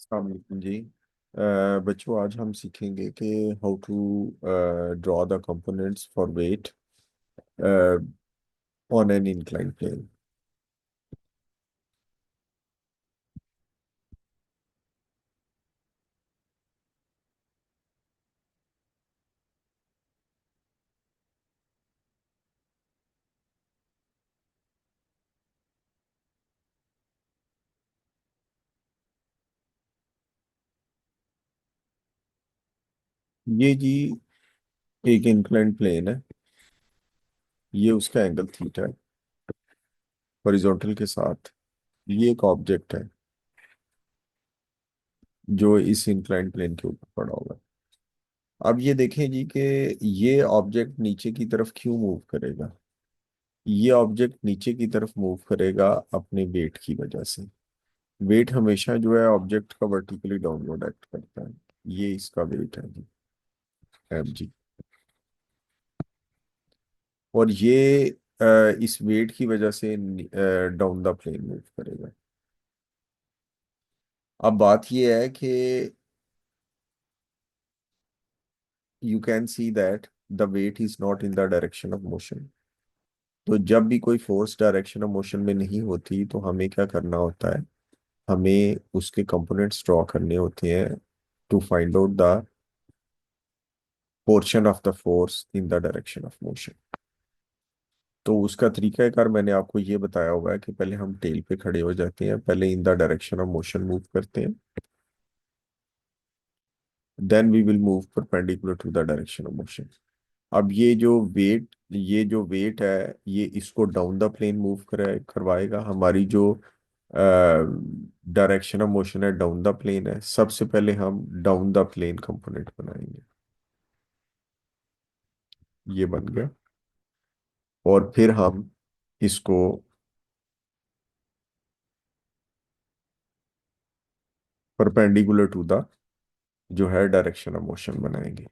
अस्सलाम वालेकुम जी। बच्चों, आज हम सीखेंगे कि how to draw the components for weight on an inclined plane. ये जी एक इंक्लाइन प्लेन है। ये उसका एंगल थीटा है हॉरिजॉन्टल के साथ। ये एक ऑब्जेक्ट है जो इस इंक्लाइन प्लेन के ऊपर पड़ा हुआ है। अब ये देखें जी कि ये ऑब्जेक्ट नीचे की तरफ क्यों मूव करेगा। ये ऑब्जेक्ट नीचे की तरफ मूव करेगा अपने वेट की वजह से। वेट हमेशा जो है ऑब्जेक्ट का वर्टिकली डाउनवर्ड एक्ट करता है। ये इसका वेट है जी, एम जी। और ये इस वेट की वजह से डाउन द प्लेन मूव करेगा। अब बात ये है कि you can see that the weight is not in the direction of motion. तो जब भी कोई फोर्स डायरेक्शन ऑफ मोशन में नहीं होती तो हमें क्या करना होता है, हमें उसके कंपोनेंट्स ड्रॉ करने होते हैं to find out the portion of the force in the direction of motion. तो उसका तरीकाकार मैंने आपको ये बताया हुआ है कि पहले हम टेल पे खड़े हो जाते हैं, पहले in the direction of motion move करते हैं, then we will move perpendicular to the direction of motion. अब ये जो वेट है ये इसको डाउन द प्लेन मूव करवाएगा। हमारी जो डायरेक्शन ऑफ मोशन है डाउन द प्लेन है। सबसे पहले हम डाउन द प्लेन कंपोनेंट बनाएंगे। ये बन गया। और फिर हम इसको परपेंडिकुलर टू द जो है डायरेक्शन ऑफ मोशन बनाएंगे।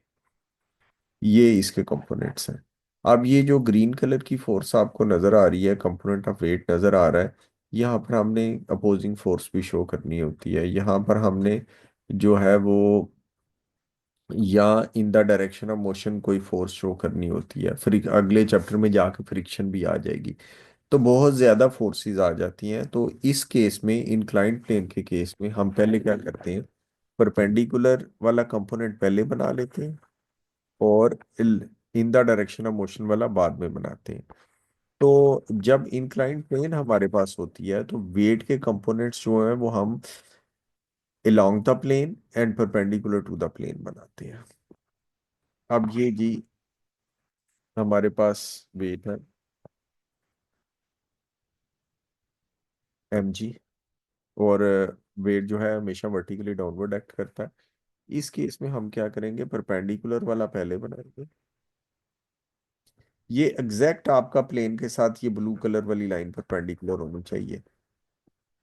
ये इसके कंपोनेंट्स हैं। अब ये जो ग्रीन कलर की फोर्स आपको नजर आ रही है, कंपोनेंट ऑफ वेट नजर आ रहा है, यहाँ पर हमने अपोजिंग फोर्स भी शो करनी होती है। यहाँ पर हमने जो है वो या इन द डायरेक्शन ऑफ मोशन कोई फोर्स शो करनी होती है। फिर अगले चैप्टर में जाकर फ्रिक्शन भी आ जाएगी। तो बहुत ज्यादा फोर्सेस आ जाती हैं। तो इस केस में इंक्लाइंड प्लेन के केस में हम पहले क्या करते हैं, परपेंडिकुलर वाला कंपोनेंट पहले बना लेते हैं और इन द डायरेक्शन ऑफ मोशन वाला बाद में बनाते हैं। तो जब इंक्लाइंड प्लेन हमारे पास होती है तो वेट के कंपोनेंट्स जो हैं वो हम along the plane and perpendicular to the plane बनाते हैं। अब ये जी हमारे पास वेट है एम जी। और वेट जो है हमेशा वर्टिकली डाउनवर्ड एक्ट करता है। इस केस में हम क्या करेंगे, परपेंडिकुलर वाला पहले बनाएंगे। ये एग्जैक्ट आपका प्लेन के साथ ये ब्लू कलर वाली लाइन परपेंडिकुलर होनी चाहिए,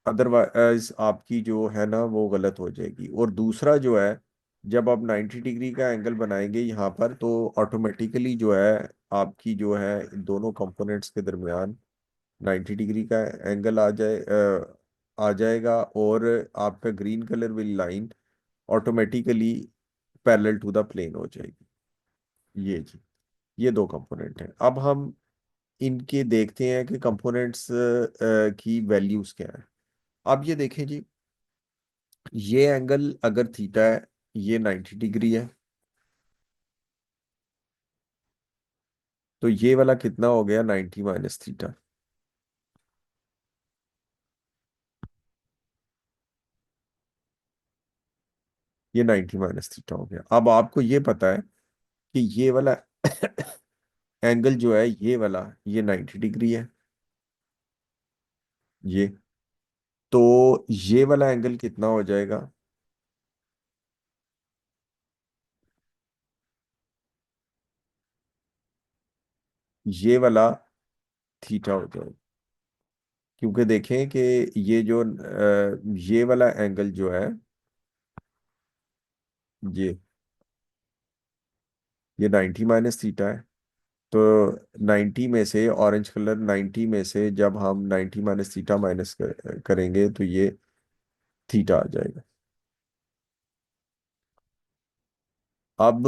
अदरवाइज आपकी जो है ना वो गलत हो जाएगी। और दूसरा जो है, जब आप 90 डिग्री का एंगल बनाएंगे यहाँ पर तो ऑटोमेटिकली जो है आपकी जो है इन दोनों कंपोनेंट्स के दरमियान 90 डिग्री का एंगल आ जाएगा। और आपका ग्रीन कलर वाली line automatically parallel to the plane हो जाएगी। ये जी, ये दो कंपोनेंट हैं। अब हम इनके देखते हैं कि कंपोनेंट्स की वैल्यूज क्या है। अब ये देखें जी, ये एंगल अगर थीटा है, ये 90 डिग्री है, तो ये वाला कितना हो गया, 90 माइनस थीटा। ये 90 माइनस थीटा हो गया। अब आपको ये पता है कि ये वाला एंगल जो है ये वाला, ये 90 डिग्री है ये। तो ये वाला एंगल कितना हो जाएगा, ये वाला थीटा हो जाएगा। क्योंकि देखें कि ये जो ये वाला एंगल जो है ये ये 90 माइनस थीटा है। तो 90 में से ऑरेंज कलर, 90 में से जब हम 90 माइनस थीटा माइनस करेंगे तो ये थीटा आ जाएगा। अब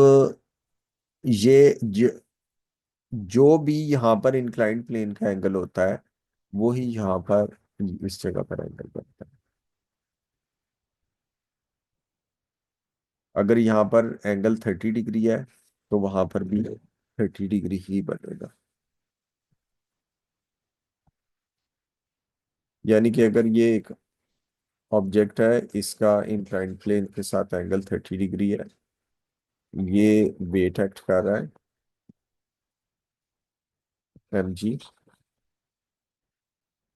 ये जो भी यहाँ पर इंक्लाइंड प्लेन का एंगल होता है, वो ही यहाँ पर इस जगह पर एंगल बनता है। अगर यहाँ पर एंगल 30 डिग्री है, तो वहां पर भी 30 डिग्री ही बनेगा। यानी कि अगर ये एक ऑब्जेक्ट है, इसका इंक्लाइंड प्लेन के साथ एंगल 30 डिग्री है, ये वेट एक्ट कर रहा है mg,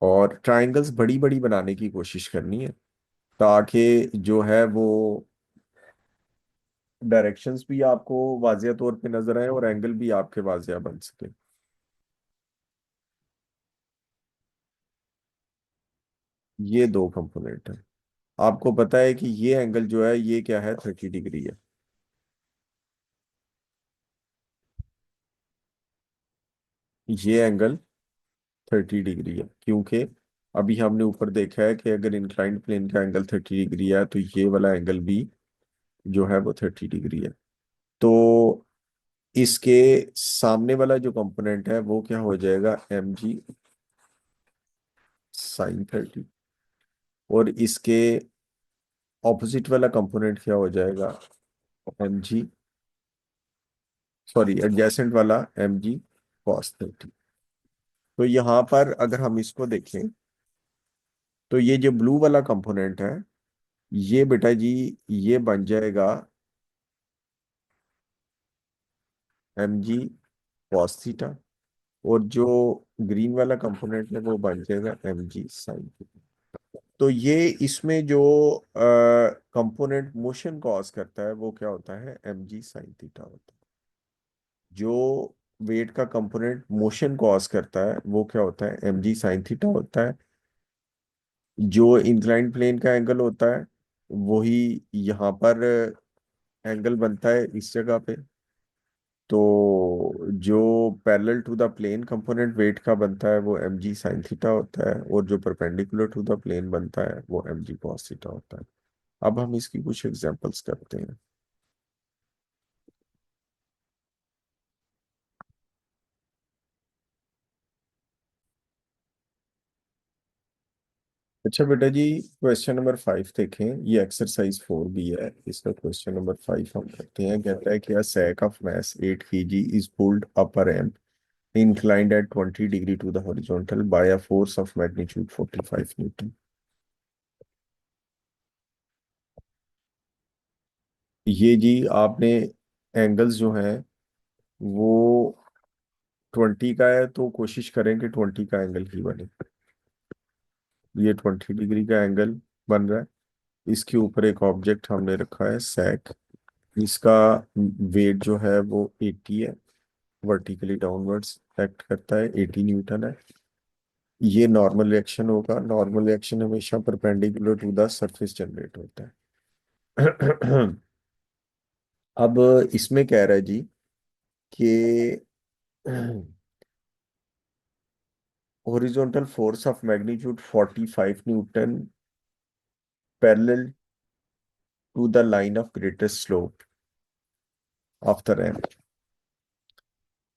और ट्रायंगल्स बड़ी बड़ी बनाने की कोशिश करनी है, ताकि जो है वो डायरेक्शंस भी आपको वाजिया तौर पे नजर आए और एंगल भी आपके वाजिया बन सके। ये दो कंपोनेंट है। आपको पता है कि ये एंगल जो है ये क्या है, 30 डिग्री है। ये एंगल 30 डिग्री है, क्योंकि अभी हमने ऊपर देखा है कि अगर इंक्लाइंड प्लेन का एंगल 30 डिग्री है, तो ये वाला एंगल भी जो है वो 30 डिग्री है। तो इसके सामने वाला जो कंपोनेंट है वो क्या हो जाएगा, mg sin 30, और इसके ऑपोजिट वाला कंपोनेंट क्या हो जाएगा, mg, सॉरी एडजेसेंट वाला mg cos 30। तो यहाँ पर अगर हम इसको देखें, तो ये जो ब्लू वाला कंपोनेंट है, ये बेटा जी ये बन जाएगा mg cos 30, और जो ग्रीन वाला कंपोनेंट है वो बन जाएगा mg sin 30। तो ये इसमें जो कंपोनेंट मोशन कॉज करता है वो क्या होता है, mg sin 30 होता है। जो वेट का कंपोनेंट मोशन कॉज करता है वो क्या होता है, mg sin 30 होता है। जो इंक्लाइंड प्लेन का एंगल होता है, वही यहाँ पर एंगल बनता है इस जगह पे। तो जो parallel to the plane component weight का बनता है वो mg sin 30 होता है, और जो परपेंडिकुलर टू द प्लेन बनता है वो mg cos 30 होता है। अब हम इसकी कुछ एग्जांपल्स करते हैं। अच्छा बेटा जी, क्वेश्चन नंबर 5 देखें। ये एक्सरसाइज 4 भी है, इसका क्वेश्चन नंबर 5 हम करते हैं। कहता है कि a sack of mass 8 kg is pulled up a ramp inclined at 20 degree to the horizontal by a force of magnitude 45 Newton। ये जी आपने एंगल्स जो हैं वो 20 का है, तो कोशिश करें कि 20 का एंगल ही बने। ये 20 डिग्री का एंगल बन रहा है। इसके ऊपर एक ऑब्जेक्ट हमने रखा है सैक। इसका वेट जो है वो 80 है, वर्टिकली डाउनवर्ड्स एक्ट करता है, 80 न्यूटन है। ये नॉर्मल रिएक्शन होगा। नॉर्मल रिएक्शन हमेशा perpendicular to the surface generate होता है। अब इसमें कह रहा है जी कि horizontal force of magnitude 45 Newton parallel to the line of greatest slope of the ramp।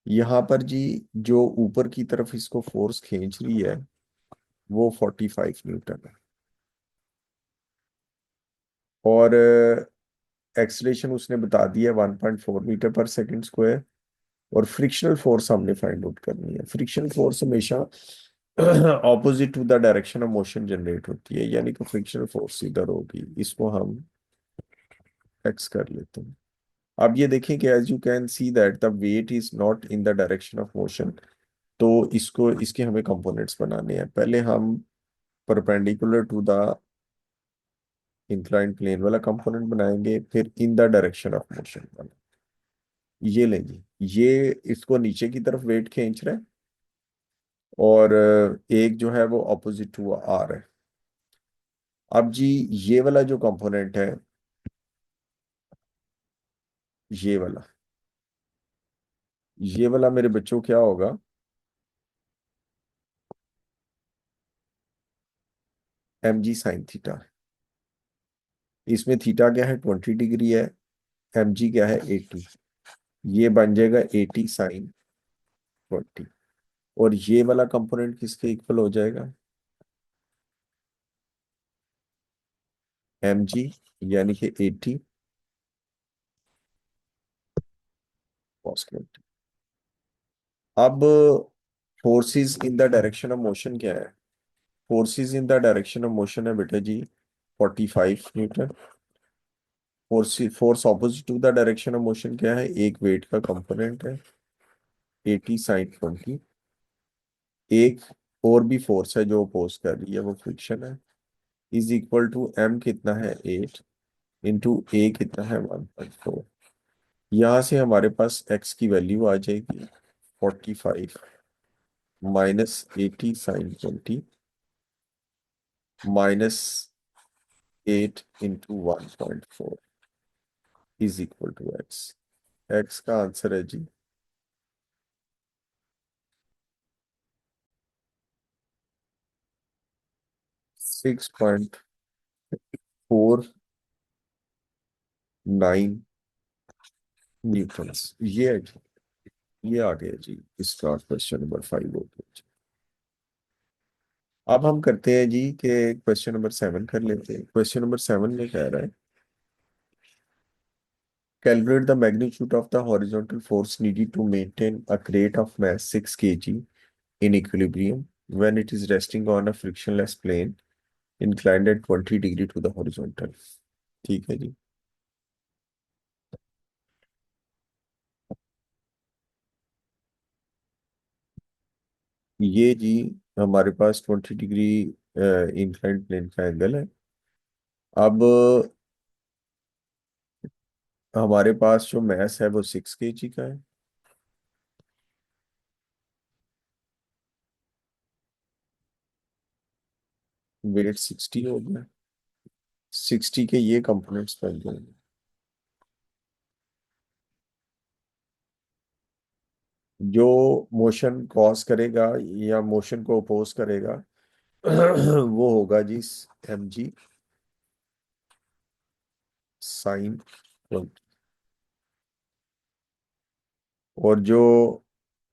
यहाँ पर जी जो ऊपर की तरफ इसको फोर्स खींच रही है वो 45 न्यूटन है, और एक्सलेशन उसने बता दिया 1.4 मीटर पर सेकंड स्क्वायर। और फ्रिक्शनल फोर्स हमने फाइंड आउट करनी है। फ्रिक्शन फोर्स हमेशा opposite to the direction of motion generate होती है, यानी कि फ्रिक्शनल फोर्स इधर होगी। इसको हम एक्स कर लेते हैं। अब ये देखें कि as you can see that the weight is not in the direction of motion. तो इसको इसके हमें कंपोनेंट्स बनाने हैं। पहले हम perpendicular to the inclined plane वाला कंपोनेंट बनाएंगे, फिर in the direction of motion वाला। ये लेंगे, ये इसको नीचे की तरफ वेट खींच रहे हैं, और एक जो है वो ऑपोजिट टू आर है। अब जी ये वाला जो कंपोनेंट है, ये वाला, ये वाला मेरे बच्चों क्या होगा, mg sin 30। इसमें थीटा क्या है, 20 डिग्री है। एम जी क्या है 80, ये बन जाएगा 80 sin 20। और ये वाला कंपोनेंट किसके इक्वल हो जाएगा, एम जी यानी कि 80 cos 20। अब forces in the direction of motion क्या है, forces in the direction of motion है बेटा जी 45 newton. Force opposite to the direction of motion क्या है, एक वेट का कंपोनेंट है 80 sin 20। एक और भी फोर्स है जो अपोज कर रही है, वो फ्रिक्शन है, इज इक्वल टू एम कितना है 8 इंटू ए कितना है 1.4। यहाँ से हमारे पास एक्स की वैल्यू आ जाएगी 45 -80 sin 20 -8 × 1.4 is equal to x. X का आंसर है जी 6.49 न्यूटन्स। ये है जी, ये आ गया जी, इसका क्वेश्चन नंबर 5 हो गया जी। अब हम करते हैं जी कि क्वेश्चन नंबर 7 कर लेते हैं। क्वेश्चन नंबर 7 में कह रहा है calculate the magnitude of the horizontal force needed to maintain a crate of mass 6 kg in equilibrium when it is resting on a frictionless plane inclined at 20 degree to the horizontal। ठीक है जी। ये जी हमारे पास 20 degree inclined plane का angle है। अब हमारे पास जो mess है वो 6 kg का है। वेट 60 हो गया, 60 के ये कंपोनेंट्स बन जाएंगे। जो मोशन कॉज करेगा या मोशन को अपोज करेगा वो होगा जी एम जी sin 20। और जो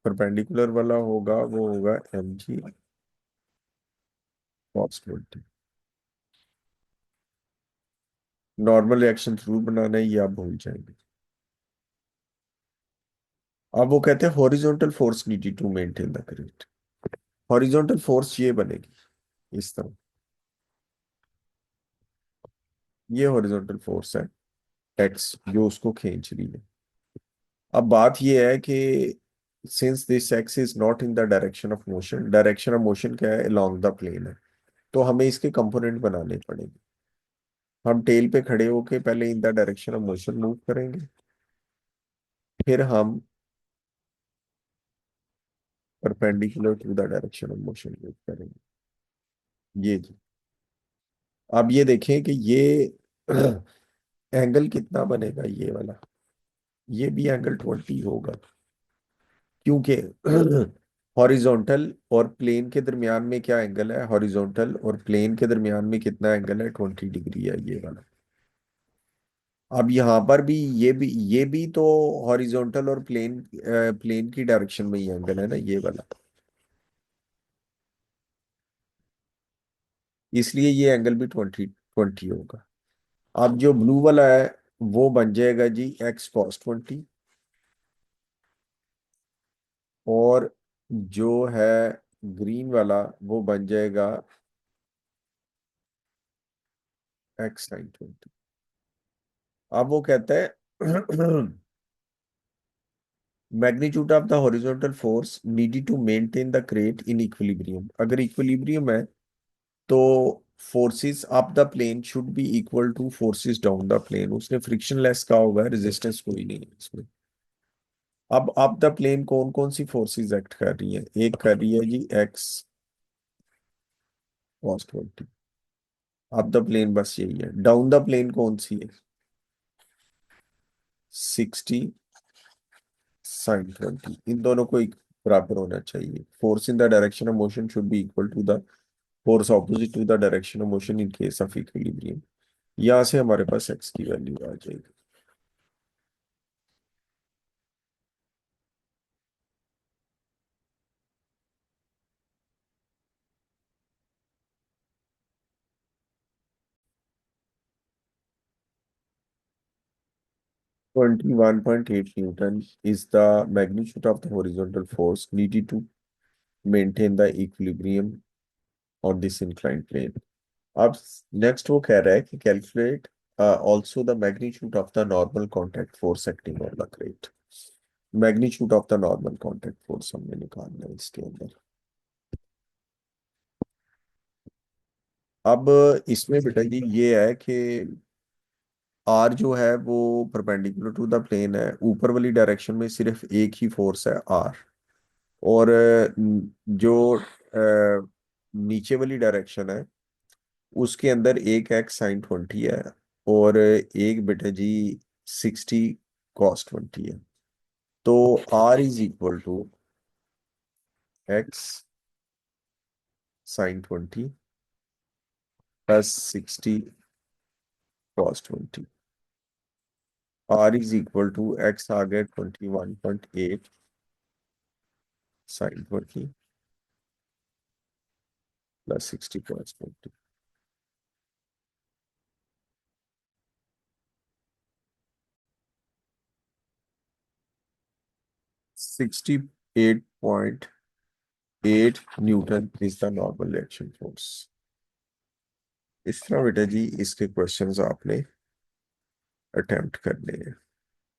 परपेंडिकुलर वाला होगा वो होगा M G cos 20। Normal reaction through बनाना है, ये आप भूल जाएंगे। अब वो कहते हैं horizontal force needed to maintain the current. Horizontal force ये बनेगी इस तरह, ये हॉरिजॉन्टल फोर्स है एक्स जो उसको खींच रही है। अब बात ये है कि since this x is not in the direction of motion क्या है, अलोंग द प्लेन है, तो हमें इसके कंपोनेंट बनाने पड़ेंगे। हम टेल पे खड़े होके पहले in the direction of motion move करेंगे, फिर हम perpendicular to the direction of motion move करेंगे। ये जी। अब ये देखें कि ये एंगल कितना बनेगा, ये वाला, ये भी एंगल 20 होगा, क्योंकि हॉरिजॉन्टल और प्लेन के दरमियान में क्या एंगल है, हॉरिजॉन्टल और प्लेन के दरमियान में कितना एंगल है, 20 डिग्री है ये वाला। अब यहाँ पर भी ये भी तो हॉरिजॉन्टल और प्लेन की डायरेक्शन में ही एंगल है ना ये वाला, इसलिए ये एंगल भी 20 होगा। अब जो ब्लू वाला है वो बन जाएगा जी x cos 20। और जो है ग्रीन वाला वो बन जाएगा x sin 20। अब वो कहता है magnitude of the horizontal force needed to maintain the crate in equilibrium. अगर इक्विलिब्रियम है तो forces up the plane should be equal to forces down the plane. उसने फ्रिक्शनलेस कहा हुआ है, रेजिस्टेंस कोई नहीं है इसमें। अब अप द प्लेन कौन कौन सी फोर्सेस एक्ट कर रही है, एक कर रही है G X cos 20। Up the plane बस यही है, डाउन द प्लेन कौन सी है, 60 sin 20। इन दोनों को एक बराबर होना चाहिए। Force in the direction of motion should be equal to the force opposite to the direction of motion in case of equilibrium. यहाँ से हमारे पास एक्स की वैल्यू आ जाएगी। 21.8 Newton is the magnitude of the horizontal force needed to maintain the equilibrium on this inclined plane. अब next वो कह रहा है कि calculate also the magnitude of the normal contact force acting on the crate. Magnitude of the normal contact force हमने निकालना है इसके अंदर। अब इसमें बेटा जी ये है कि आर जो है वो परपेंडिकुलर टू द प्लेन है, ऊपर वाली डायरेक्शन में सिर्फ एक ही फोर्स है आर, और जो नीचे वाली डायरेक्शन है उसके अंदर एक एक्स साइन 20 है और एक बेटा जी 60 cos 20 है। तो R is equal to x sine 20 plus 60 cos 20। R is equal to x आ गया 21.8 sine 20 plus 60 cos 20। 68.8 newton is the normal reaction force. इस तरह बेटा जी इसके क्वेश्चंस आपने अटेम्प्ट करने हैं।